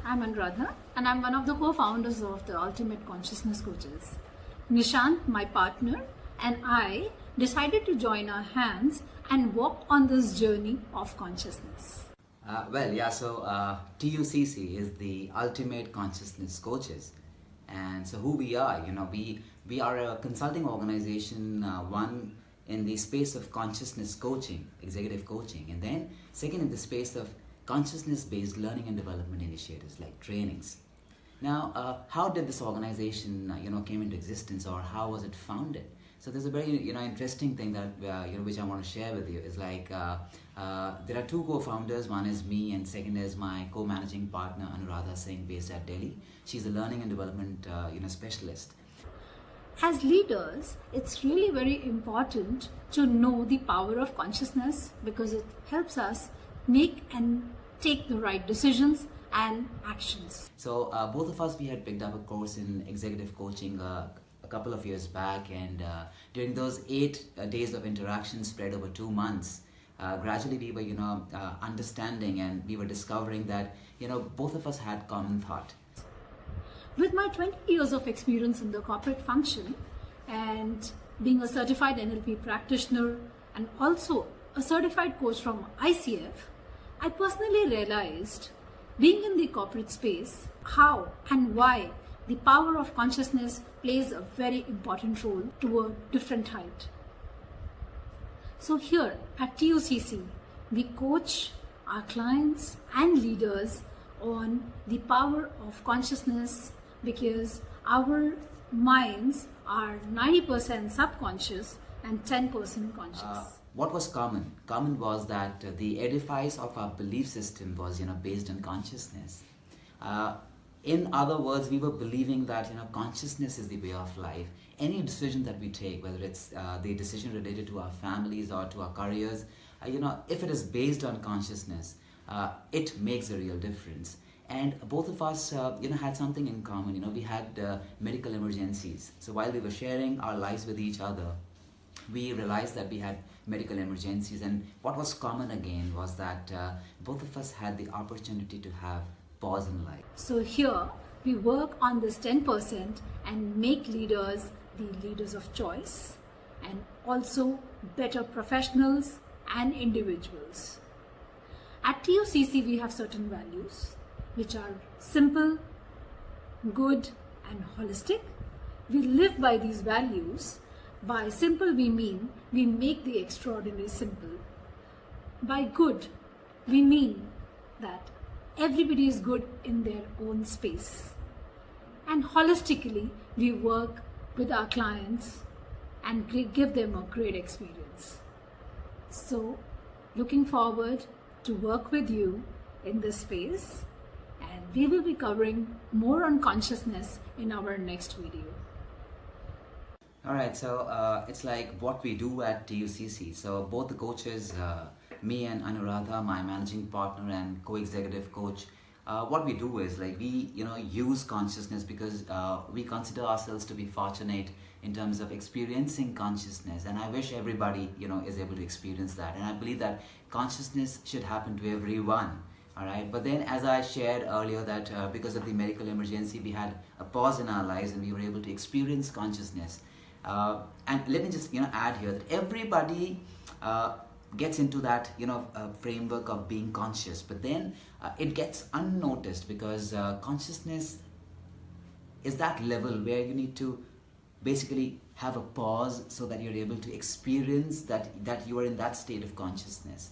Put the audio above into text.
I'm Anuradha and I'm one of the co-founders of the Ultimate Consciousness Coaches. Nishant, my partner, and I decided to join our hands and walk on this journey of consciousness. TUCC is the Ultimate Consciousness Coaches. And so who we are, we are a consulting organization, one in the space of consciousness coaching, executive coaching, and then second in the space of consciousness-based learning and development initiatives like trainings. Now, how did this organization, came into existence, or how was it founded? So there's a very, interesting thing that, which I want to share with you is like, there are two co-founders. One is me, and second is my co-managing partner, Anuradha Singh, based at Delhi. She's a learning and development, specialist. As leaders, it's really very important to know the power of consciousness because it helps us make and take the right decisions and actions. So both of us, we had picked up a course in executive coaching a couple of years back, and during those 8 days of interaction spread over 2 months, gradually we were understanding, and we were discovering that both of us had common thought. With my 20 years of experience in the corporate function and being a certified NLP practitioner and also a certified coach from ICF, I personally realized, being in the corporate space, how and why the power of consciousness plays a very important role to a different height. So here at TUCC, we coach our clients and leaders on the power of consciousness because our minds are 90% subconscious and 10% conscious. What was common? Common was that the edifice of our belief system was, based on consciousness. In other words, we were believing that, consciousness is the way of life. Any decision that we take, whether it's the decision related to our families or to our careers, if it is based on consciousness, it makes a real difference. And both of us, had something in common. We had medical emergencies. So while we were sharing our lives with each other, we realized that we had medical emergencies, and what was common again was that both of us had the opportunity to have pause in life. So here we work on this 10% and make leaders the leaders of choice and also better professionals and individuals. At TUCC we have certain values which are simple, good and holistic. We live by these values. By simple we mean we make the extraordinary simple. By good we mean that everybody is good in their own space. And holistically we work with our clients and give them a great experience. So looking forward to work with you in this space, and we will be covering more on consciousness in our next video. Alright, so it's like what we do at TUCC. So both the coaches, me and Anuradha, my managing partner and co-executive coach, what we do is like we use consciousness because we consider ourselves to be fortunate in terms of experiencing consciousness, and I wish everybody is able to experience that, and I believe that consciousness should happen to everyone. Alright, but then as I shared earlier that because of the medical emergency we had a pause in our lives and we were able to experience consciousness. And let me just add here that everybody gets into that framework of being conscious, but then it gets unnoticed because consciousness is that level where you need to basically have a pause so that you're able to experience that you are in that state of consciousness.